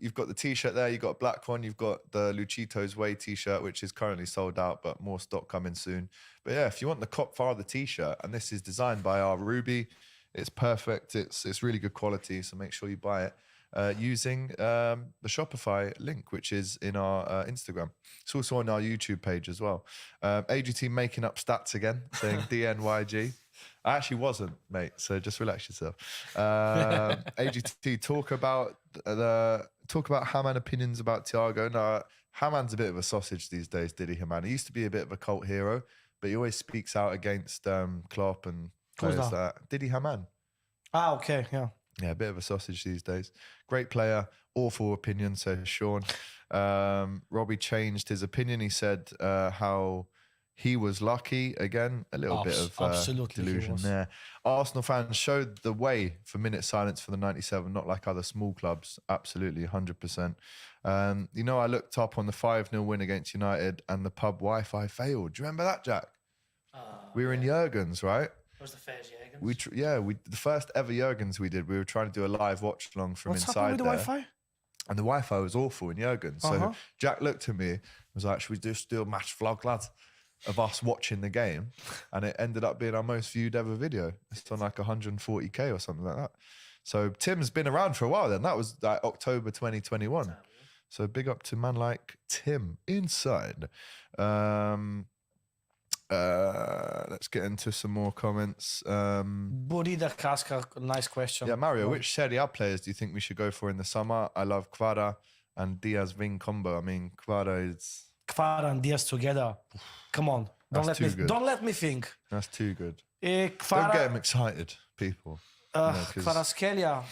you've got the T-shirt there. You've got a black one. You've got the Luchito's Way T-shirt, which is currently sold out, but more stock coming soon. But yeah, if you want the Kop Father T-shirt, and this is designed by our Ruby, it's perfect. It's really good quality, so make sure you buy it using the Shopify link, which is in our Instagram. It's also on our YouTube page as well. AGT making up stats again, saying DNYG. I actually wasn't, mate. So just relax yourself. AGT, talk about Haman opinions about Thiago. No, Haman's a bit of a sausage these days. Diddy Haman. He used to be a bit of a cult hero, but he always speaks out against Klopp and players like that. Diddy Haman. Ah, okay, yeah. Yeah, a bit of a sausage these days. Great player, awful opinion, says Sean. Robbie changed his opinion. He said how he was lucky. Again, a little bit of delusion there. Arsenal fans showed the way for minute silence for the 97, not like other small clubs. Absolutely, 100%. You know, I looked up on the 5-0 win against United and the pub Wi-Fi failed. Do you remember that, Jack? We were in Jurgen's, right? That was the first Jurgen's. The first ever Jurgen's we did. We were trying to do a live watch along from What's inside happened with there. the Wi-Fi? And the Wi-Fi was awful in Jurgen's. So Jack looked at me and was like, should we just do a match vlog, lads, of us watching the game? And it ended up being our most viewed ever video. It's on like 140K or something like that. So Tim's been around for a while then. That was like October 2021. So big up to man like Tim inside. Let's get into some more comments. Burida Casca, nice question. Yeah, Mario, which Serie A players do you think we should go for in the summer? I love Kvara and Diaz Ving combo. I mean, Kvara and Diaz together. Come on. Don't let me think. That's too good. Kvara, Don't get him excited, people. Kvaratskhelia.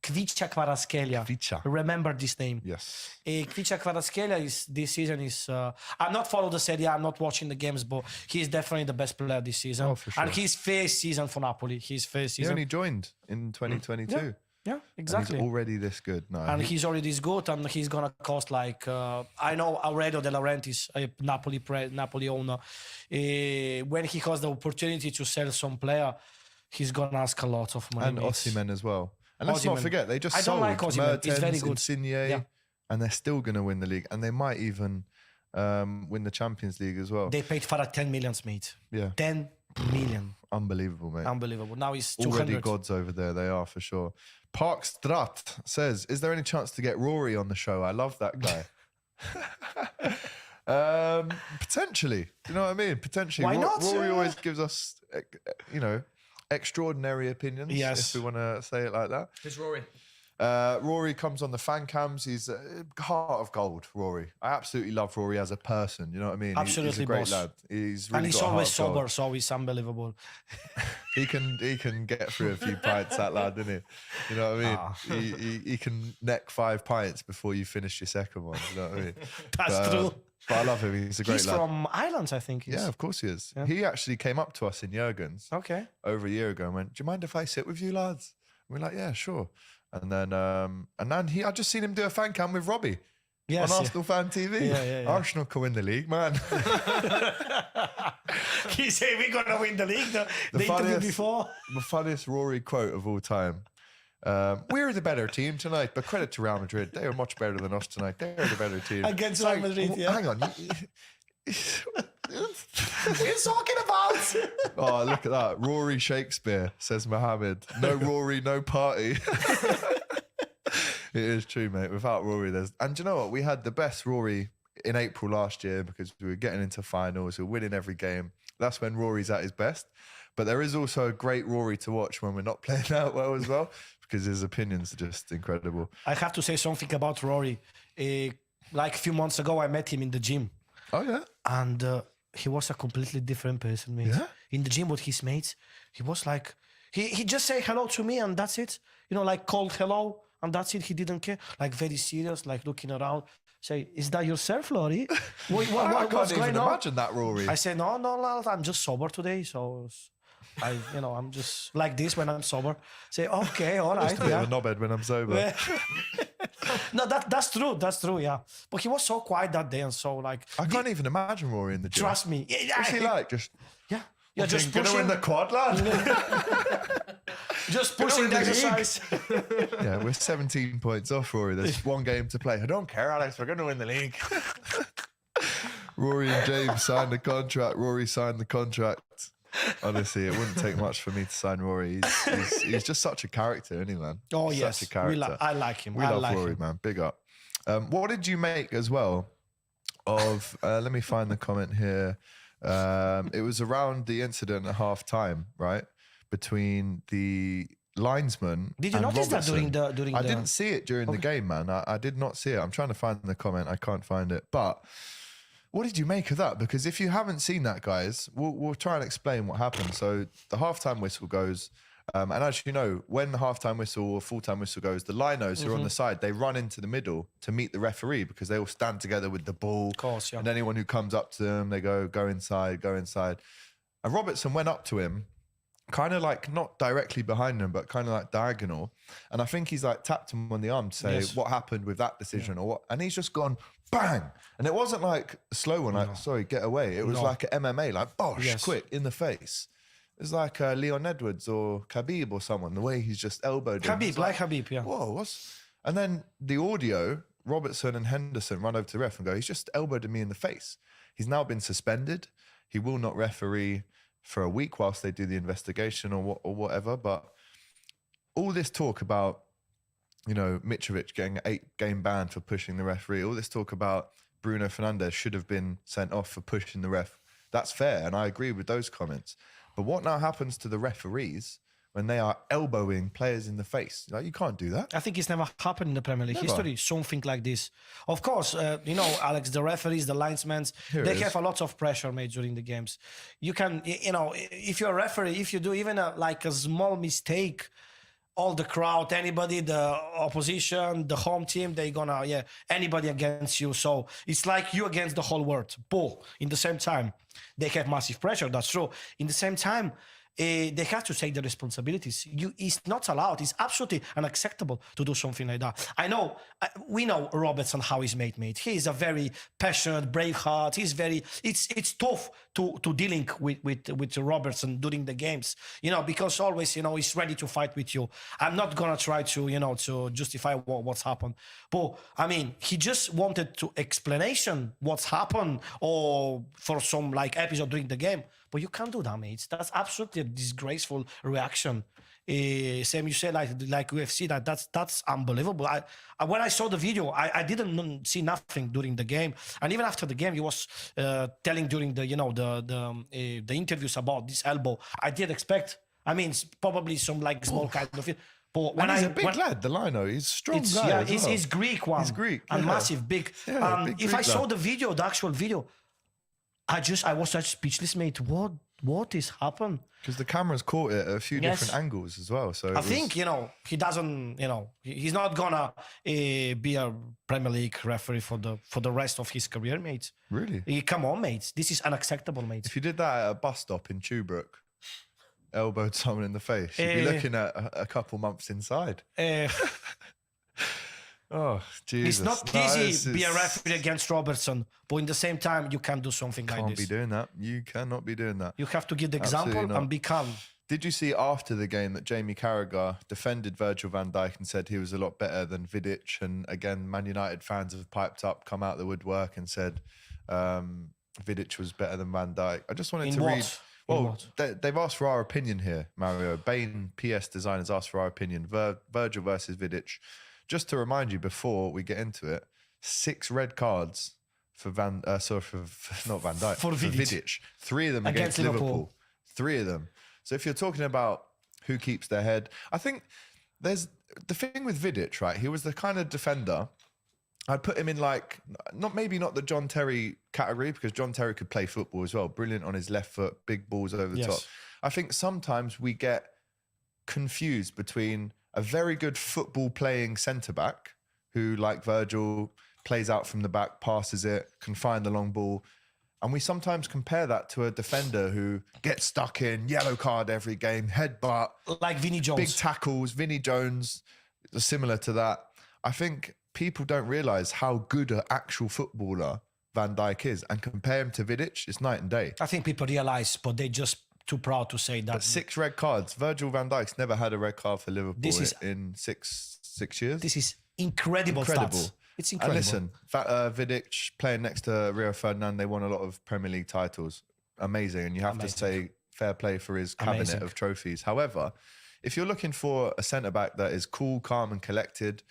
Kvicha Kvaratskhelia. Kvicha. Remember this name. Yes. Kvicha Kvaratskhelia this season is... I'm not following the Serie A, I'm not watching the games, but he's definitely the best player this season. Oh, for sure. And his first season for Napoli. His first season. He only joined in 2022. Yeah, exactly. And he's already this good. No, and he's already this good, and he's going to cost like... I know Aurelio De Laurentiis, a Napoli owner. When he has the opportunity to sell some player, he's going to ask a lot of money. And Osimhen as well. And let's not forget, they just sold Osimhen. He's very good. Insigne, and they're still going to win the league. And they might even win the Champions League as well. They paid Farah 10 million, mate. Yeah. 10 million. Unbelievable, mate. Unbelievable. Now he's 200. Already gods over there, they are for sure. Park Strat says, is there any chance to get Rory on the show? I love that guy. Potentially. You know what I mean? Potentially. Why not? Rory always gives us, extraordinary opinions, if we want to say it like that. Who's Rory? Rory comes on the fan cams. He's a heart of gold, Rory. I absolutely love Rory as a person. You know what I mean? Absolutely, he's a great boss. lad. He's really and he's got a always heart of sober, gold. so he's unbelievable. He can get through a few pints, that lad, doesn't he? You know what I mean? He can neck 5 pints before you finish your second one. You know what I mean? That's true. But I love him. He's a great lad. He's from Ireland, I think. Yeah, of course he is. Yeah. He actually came up to us in Jurgen's over a year ago and went, do you mind if I sit with you lads? And we're like, yeah, sure. And then I just seen him do a fan cam with Robbie on Arsenal Fan TV. Yeah. Arsenal can win the league, man. He said we're going to win the league. The interview before. The funniest Rory quote of all time. We're the better team tonight, but credit to Real Madrid. They are much better than us tonight. They're the better team. Against Real Madrid, yeah. Hang on. What are you talking about? Oh, look at that. Rory Shakespeare, says Mohammed. No Rory, no party. It is true, mate. Without Rory, there's... And do you know what? We had the best Rory in April last year because we were getting into finals. We were winning every game. That's when Rory's at his best. But there is also a great Rory to watch when we're not playing out well as well, because his opinions are just incredible. I have to say something about Rory. Like a few months ago, I met him in the gym. Oh, yeah? And he was a completely different person, mate. Yeah? In the gym with his mates, he was like... He just say hello to me and that's it. You know, like called hello and that's it. He didn't care. Like very serious, like looking around. Say, is that yourself, Rory? I can't even imagine that, Rory. I say, no, lad, I'm just sober today, so... I'm just like this when I'm sober. Say, okay, all right. Just a bit of a knobhead when I'm sober. No, that's true, yeah. But he was so quiet that day and so like... I can't even imagine Rory in the gym. Trust me. What's he like? Just... Yeah. You're just Gonna win pushing, the quad, lad. just Gonna pushing win the the league. exercise. Yeah, we're 17 points off, Rory. There's one game to play. I don't care, Alex. We're going to win the league. Rory and James signed the contract. Rory signed the contract. Honestly, it wouldn't take much for me to sign Rory. He's just such a character, isn't he, man? Oh, Such yes. a character. I like him. We I love like Rory, him. man. Big up. What did you make as well of, let me find the comment here. It was around the incident at half time, right? Between the linesman Did you and notice that Robertson. during I the... didn't see it during the game, man. I did not see it. I'm trying to find the comment. I can't find it. But what did you make of that? Because if you haven't seen that, guys, we'll try and explain what happened. So the halftime whistle goes. And as you know, when the halftime whistle or full-time whistle goes, the linos who are on the side, they run into the middle to meet the referee because they all stand together with the ball. Of course, yeah. And anyone who comes up to them, they go inside, go inside. And Robertson went up to him, kind of like not directly behind him, but kind of like diagonal. And I think he's like tapped him on the arm to say Yes. what happened with that decision or what. And he's just gone bang. And it wasn't like a slow one, like, sorry, get away. It was No. like an MMA, like bosh, Yes. quick, in the face. It's like Leon Edwards or Khabib or someone, the way he's just elbowed him. Habib, It's like Habib, yeah. whoa, what's... And then the audio, Robertson and Henderson run over to the ref and go, he's just elbowed me in the face. He's now been suspended. He will not referee for a week whilst they do the investigation or whatever. But all this talk about, you know, Mitrovic getting an 8-game ban for pushing the referee, all this talk about Bruno Fernandes should have been sent off for pushing the ref, that's fair. And I agree with those comments. But what now happens to the referees when they are elbowing players in the face? Like, you can't do that. I think it's never happened in the Premier League history, something like this. Of course, you know, Alex, the referees, the linesmen, they have a lot of pressure made during the games. You can, you know, if you're a referee, if you do even like a small mistake, all the crowd, anybody, the opposition, the home team, they're gonna, anybody against you. So it's like you against the whole world. But in the same time, they have massive pressure. That's true. In the same time, they have to take the responsibilities. It's not allowed. It's absolutely unacceptable to do something like that. I know, we know Robertson, how he's made. He is a very passionate, brave heart. He's very, it's tough to dealing with Robertson during the games, you know, because always, you know, he's ready to fight with you. I'm not going to try to, you know, to justify what's happened. But I mean, he just wanted to explanation what's happened or for some like episode during the game. But you can't do that, mate. That's absolutely a disgraceful reaction. Same you said, like UFC, that's unbelievable. When I saw the video, I didn't see nothing during the game, and even after the game, he was telling during the, you know, the interviews about this elbow. I did expect. I mean, it's probably some like small kind of. But when He's a big lad, the lino. He's a strong guy. yeah, as well. he's Greek one. He's Greek, and yeah. massive, big. Yeah, big If Greek I saw lad. the video, the actual video, I was just speechless, mate. What is happened? Because the camera's caught it at a few Yes. different angles as well. So I think, you know, he doesn't, you know, he's not gonna be a Premier League referee for the rest of his career, mate. Really, Come on, mate. This is unacceptable, mate. if you did that at a bus stop in Tuebrook, elbowed someone in the face, you'd be looking at a couple months inside. Oh, Jesus. It's not easy to be a referee against Robertson, but in the same time, you can't do something like Can't this. be doing that. You cannot be doing that. You have to give the Absolutely example not. and be calm. Did you see after the game that Jamie Carragher defended Virgil van Dijk and said he was a lot better than Vidic? And again, Man United fans have piped up, come out the woodwork and said Vidic was better than Van Dijk. I just wanted In to what? read. In Well, they've asked for our opinion here, Mario. Bain PS Design has asked for our opinion. Virgil versus Vidic. Just to remind you before we get into it, 6 red cards for not Van Dijk, For Vidic. 3 of them Against against Liverpool. 3 of them. So if you're talking about who keeps their head, I think there's the thing with Vidic, right? He was the kind of defender. I'd put him in like, not the John Terry category, because John Terry could play football as well. Brilliant on his left foot, big balls over the Yes. top. I think sometimes we get confused between a very good football playing centre back who, like Virgil, plays out from the back, passes it, can find the long ball. And we sometimes compare that to a defender who gets stuck in, yellow card every game, headbutt, Like Vinnie Jones. big tackles. Vinnie Jones is similar to that. I think people don't realise how good an actual footballer Van Dijk is, and compare him to Vidic, it's night and day. I think people realize, but they just too proud to say that. But 6 red cards. Virgil van Dijk's never had a red card for Liverpool This is- in six years. This is incredible stats. It's incredible. And listen, Vidic playing next to Rio Ferdinand, they won a lot of Premier League titles. Amazing. And you have to say fair play for his cabinet of trophies. However, if you're looking for a centre-back that is cool, calm and collected,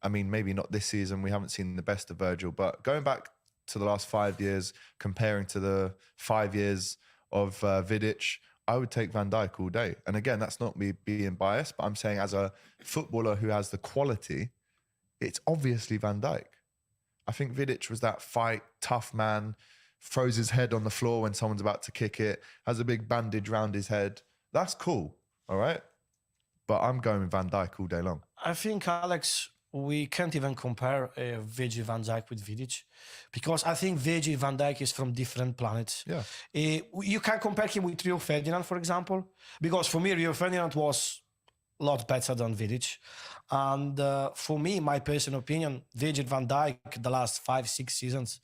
I mean, maybe not this season. We haven't seen the best of Virgil. But going back to the last 5 years, comparing to the 5 years of Vidic, I would take Van Dijk all day. And again, that's not me being biased, but I'm saying as a footballer who has the quality, it's obviously Van Dijk. I think Vidic was that fight, tough man, throws his head on the floor when someone's about to kick it, has a big bandage round his head. That's cool, all right? But I'm going with Van Dijk all day long. I think, Alex, we can't even compare Virgil van Dijk with Vidic, because I think Virgil van Dijk is from different planets. Yeah. You can compare him with Rio Ferdinand, for example, because for me, Rio Ferdinand was a lot better than Vidic. And for me, my personal opinion, Virgil van Dijk, the last 5-6 seasons,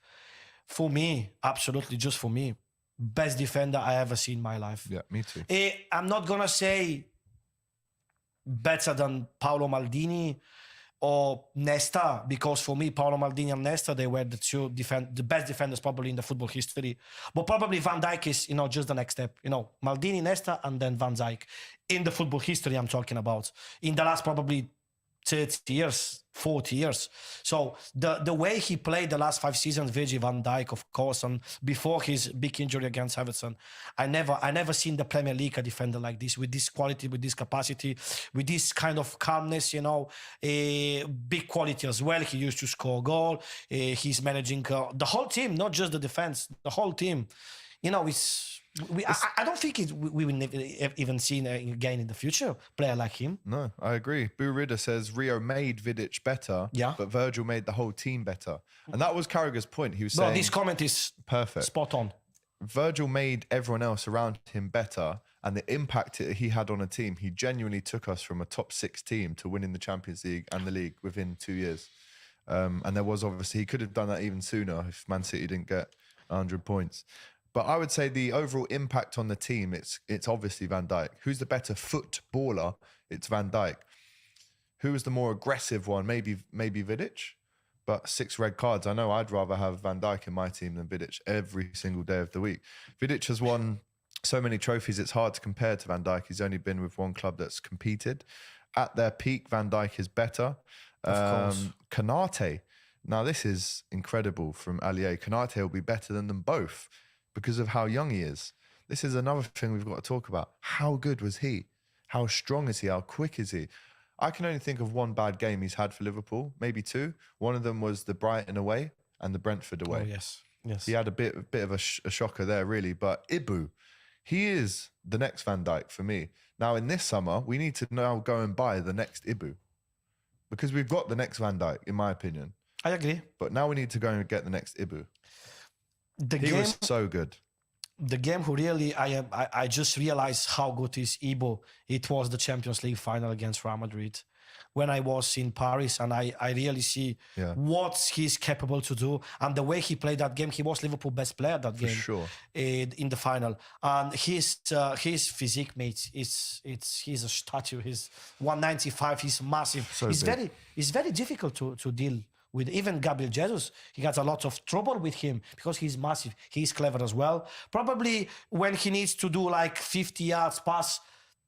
for me, absolutely just for me, best defender I ever seen in my life. Yeah, me too. I'm not going to say better than Paolo Maldini or Nesta, because for me, Paolo Maldini and Nesta, they were the best defenders probably in the football history. But probably Van Dijk is, just the next step. Maldini, Nesta, and then Van Dijk. In the football history I'm talking about. In the last probably 30 years, 40 years. So the way he played the last 5 seasons, Virgil van Dijk, of course, and before his big injury against Everton, I never seen the Premier League a defender like this, with this quality, with this capacity, with this kind of calmness, big quality as well. He used to score a goal. He's managing the whole team, not just the defense, the whole team. I don't think we will never even see again in the future player like him. No, I agree. Boo Ridder says Rio made Vidic better, but Virgil made the whole team better. And that was Carragher's point. He was saying... this comment is perfect, spot on. Virgil made everyone else around him better, and the impact he had on a team, he genuinely took us from a top 6 team to winning the Champions League and the league within 2 years. And there was obviously, he could have done that even sooner if Man City didn't get 100 points. But I would say the overall impact on the team, it's obviously Van Dijk. Who's the better footballer? It's Van Dijk. Who is the more aggressive one? Maybe Vidic. But 6 red cards. I know I'd rather have Van Dijk in my team than Vidic every single day of the week. Vidic has won so many trophies, it's hard to compare to Van Dijk. He's only been with one club that's competed. At their peak, Van Dijk is better. Of course. Konate. Now, this is incredible from Allier. Konate will be better than them both, because of how young he is. This is another thing we've got to talk about. How good was he? How strong is he? How quick is he? I can only think of one bad game he's had for Liverpool, maybe 2. One of them was the Brighton away and the Brentford away. Oh, yes. He had a bit of a shocker there, really. But Ibu, he is the next Van Dijk for me. Now, in this summer, we need to now go and buy the next Ibu, because we've got the next Van Dijk, in my opinion. I agree. But now we need to go and get the next Ibu. He was so good. The game who really, I just realized how good is Ibo. It was the Champions League final against Real Madrid. When I was in Paris, and I really see what he's capable to do. And the way he played that game, he was Liverpool's best player that game. For sure. In the final. And his physique, mate, he's a statue. He's 195, he's massive. So it's very difficult to deal with. Even Gabriel Jesus, he got a lot of trouble with him because he's massive. He's clever as well. Probably when he needs to do like 50 yards pass,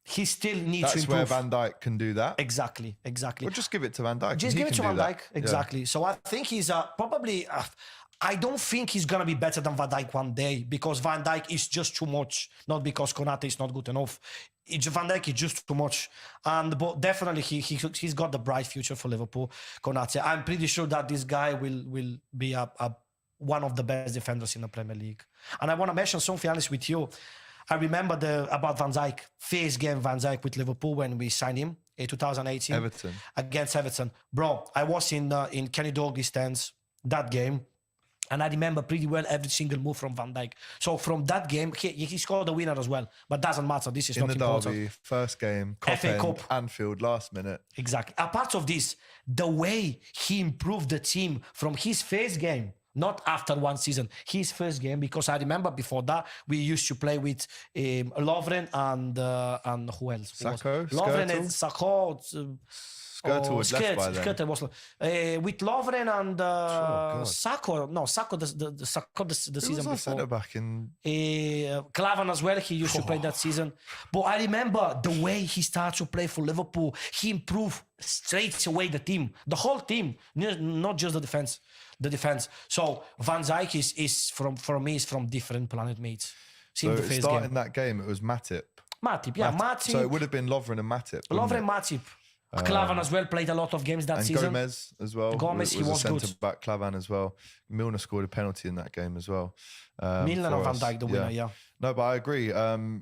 he still needs to improve. That's where Van Dijk can do that. Exactly. Well, just give it to Van Dijk. Just give it to Van Dijk. Exactly. So I think he's probably... I don't think he's going to be better than Van Dijk one day, because Van Dijk is just too much. Not because Konate is not good enough. Van Dijk is just too much. But definitely he's got the bright future for Liverpool, Konate. I'm pretty sure that this guy will be one of the best defenders in the Premier League. And I want to mention something else with you. I remember about Van Dijk, first game Van Dijk with Liverpool when we signed him in 2018. Everton. Against Everton. Bro, I was in Kenny Dalglish stands that game. And I remember pretty well every single move from Van Dijk. So from that game, he scored the winner as well. But doesn't matter. This is not important. In the derby, first game, FA Cup. Anfield, last minute. Exactly. Apart of this, the way he improved the team from his first game, not after one season. His first game, because I remember before that we used to play with Lovren and who else? Sacco, Lovren Skirtle? and Sacco. Skirtle was left by then. Skirtle was with Lovren and Sacco. No, Sacco the Who season was our before. centre back in? Klavan as well. He used to play that season. But I remember the way he started to play for Liverpool. He improved straight away the team, the whole team, not just the defense. The defense. So Van Dijk is for me is from different planet, mates. So the first starting game. that game, it was Matip. Matip, yeah, Matip. So it would have been Lovren and Matip. Lovren, Matip. Klavan as well played a lot of games that and season. Gomez as well. Gomez, he was a good. centre back. Klavan as well. Milner scored a penalty in that game as well. Milner for and Van us. Dijk, the winner, yeah. No, but I agree.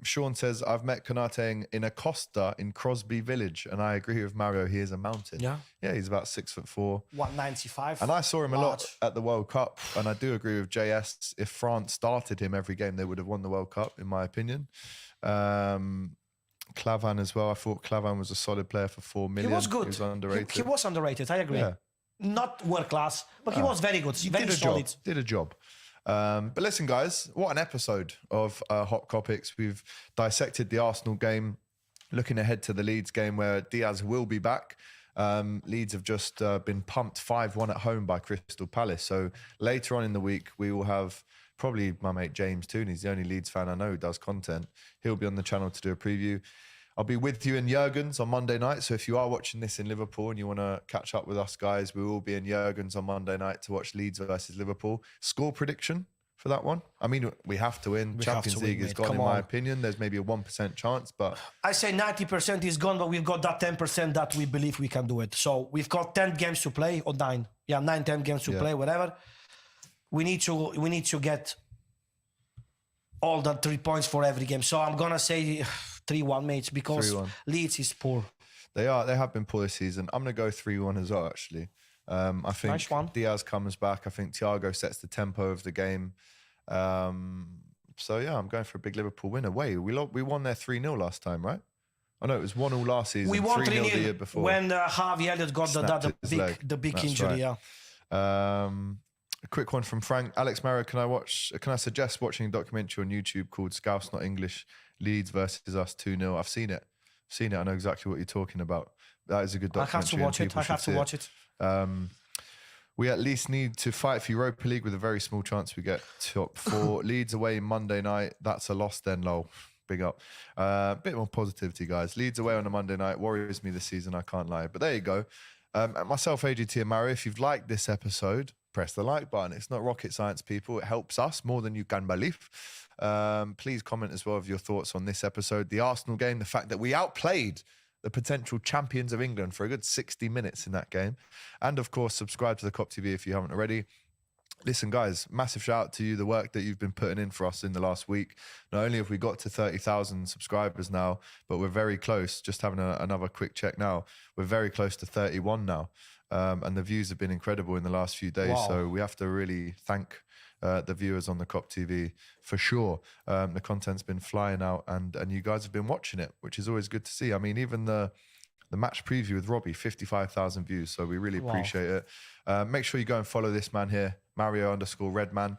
Sean says, I've met Konate in a Costa in Crosby Village, and I agree with Mario. He is a mountain. Yeah. Yeah, he's about 6'4". 195. And I saw him a lot Large. at the World Cup, and I do agree with JS. If France started him every game, they would have won the World Cup, in my opinion. Klavan as well. I thought Klavan was a solid player for 4 million. He was good. He was underrated. He was underrated, I agree. Yeah. Not world class, but he was very good. He Very did a solid. job. Did a job. But listen, guys, what an episode of Hot Kopics. We've dissected the Arsenal game, looking ahead to the Leeds game where Diaz will be back. Leeds have just been pumped 5-1 at home by Crystal Palace. So later on in the week, we will have probably my mate James Toon. He's the only Leeds fan I know who does content. He'll be on the channel to do a preview. I'll be with you in Jurgens on Monday night. So if you are watching this in Liverpool and you want to catch up with us guys, we will be in Jurgens on Monday night to watch Leeds versus Liverpool. Score prediction for that one? I mean, we have to win. Champions League is gone, in my opinion. There's maybe a 1% chance, but... I say 90% is gone, but we've got that 10% that we believe we can do it. So we've got 10 games to play, or 9. Yeah, 9, 10 games to play, whatever. We need to get all the 3 points for every game. So I'm going to say 3-1, mates, because 3-1. Leeds is poor. They have been poor this season. I'm going to go 3-1 as well, actually. I think Nice one. Diaz comes back. I think Thiago sets the tempo of the game. So, yeah, I'm going for a big Liverpool win away. We won there 3-0 last time, right? Oh, no, it was 1-1 last season. We won 3-0 the year 3-0 before. when Harvey Elliott got the big That's injury, right. yeah. A quick one from Frank. Alex Mara, can I suggest watching a documentary on YouTube called Scouse Not English, Leeds versus Us 2-0? I've seen it. I know exactly what you're talking about. That is a good documentary. I have to watch it. We at least need to fight for Europa League with a very small chance we get top 4. Leeds away Monday night. That's a loss then, lol. Big up. Bit more positivity, guys. Leeds away on a Monday night worries me this season, I can't lie. But there you go. Myself, AGT and Mario, if you've liked this episode, press the like button. It's not rocket science, people. It helps us more than you can believe. Please comment as well with your thoughts on this episode. The Arsenal game, the fact that we outplayed the potential champions of England for a good 60 minutes in that game. And of course, subscribe to the Kop TV if you haven't already. Listen, guys, massive shout out to you, the work that you've been putting in for us in the last week. Not only have we got to 30,000 subscribers now, but we're very close. Just having another quick check now. We're very close to 31 now. And the views have been incredible in the last few days. Wow. So we have to really thank the viewers on the Kop TV for sure. The content's been flying out and you guys have been watching it, which is always good to see. I mean, even the match preview with Robbie, 55,000 views. So we really appreciate it. Make sure you go and follow this man here, Mario_Redman.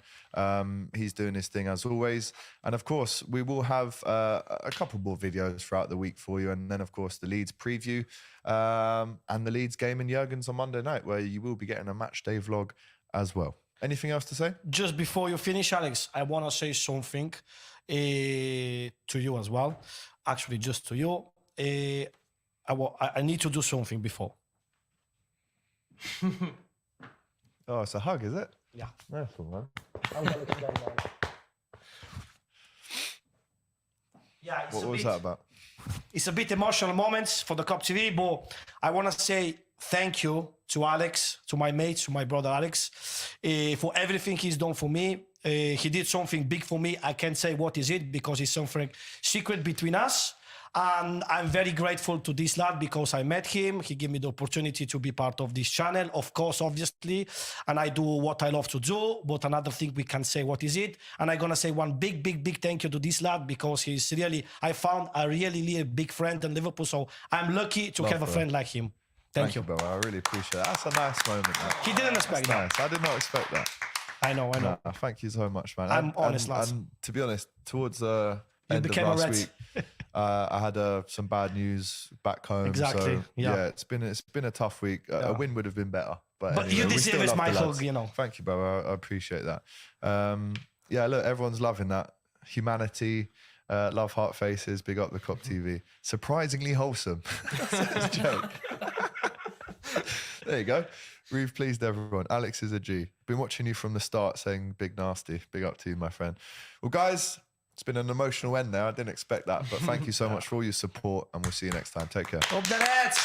He's doing his thing as always. And of course, we will have a couple more videos throughout the week for you. And then, of course, the Leeds preview and the Leeds game in Jurgens on Monday night, where you will be getting a match day vlog as well. Anything else to say? Just before you finish, Alex, I want to say something to you as well. Actually, just to you. I need to do something before. Oh, it's a hug, is it? Yeah. That's all right. Yeah, it's What was that about? It's a bit emotional moments for the Kop TV, but I want to say thank you to Alex, to my mates, to my brother Alex, for everything he's done for me. He did something big for me. I can't say what is it because it's something secret between us. And I'm very grateful to this lad because I met him. He gave me the opportunity to be part of this channel, of course, obviously. And I do what I love to do. But another thing we can say, what is it? And I'm going to say one big thank you to this lad because he's really, I found a really big friend in Liverpool. So I'm lucky to have a friend like him. Thank you. Bro. I really appreciate that. That's a nice moment. That. He didn't expect that. Nice. I did not expect that. I know. Thank you so much, man. I'm honest, lads. And to be honest, towards the end of became a last red. week, I had some bad news back home. Exactly, So, yeah. it's been a tough week. A win would have been better. But But anyway, you we deserve still it, love the Michael, lads. you know. Thank you, bro. I appreciate that. Yeah, look, everyone's loving that. Humanity, love heart faces, big up the Kop TV. Surprisingly wholesome. That's a joke. There you go. We've pleased everyone. Alex is a G. Been watching you from the start saying big nasty. Big up to you, my friend. Well, guys, it's been an emotional end there. I didn't expect that, but thank you so much for all your support and we'll see you next time. Take care. Up the Reds!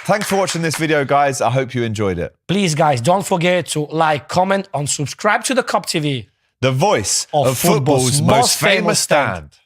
Thanks for watching this video, guys. I hope you enjoyed it. Please, guys, don't forget to like, comment, and subscribe to the Kop TV. The voice Of of football's football's most most famous famous stand.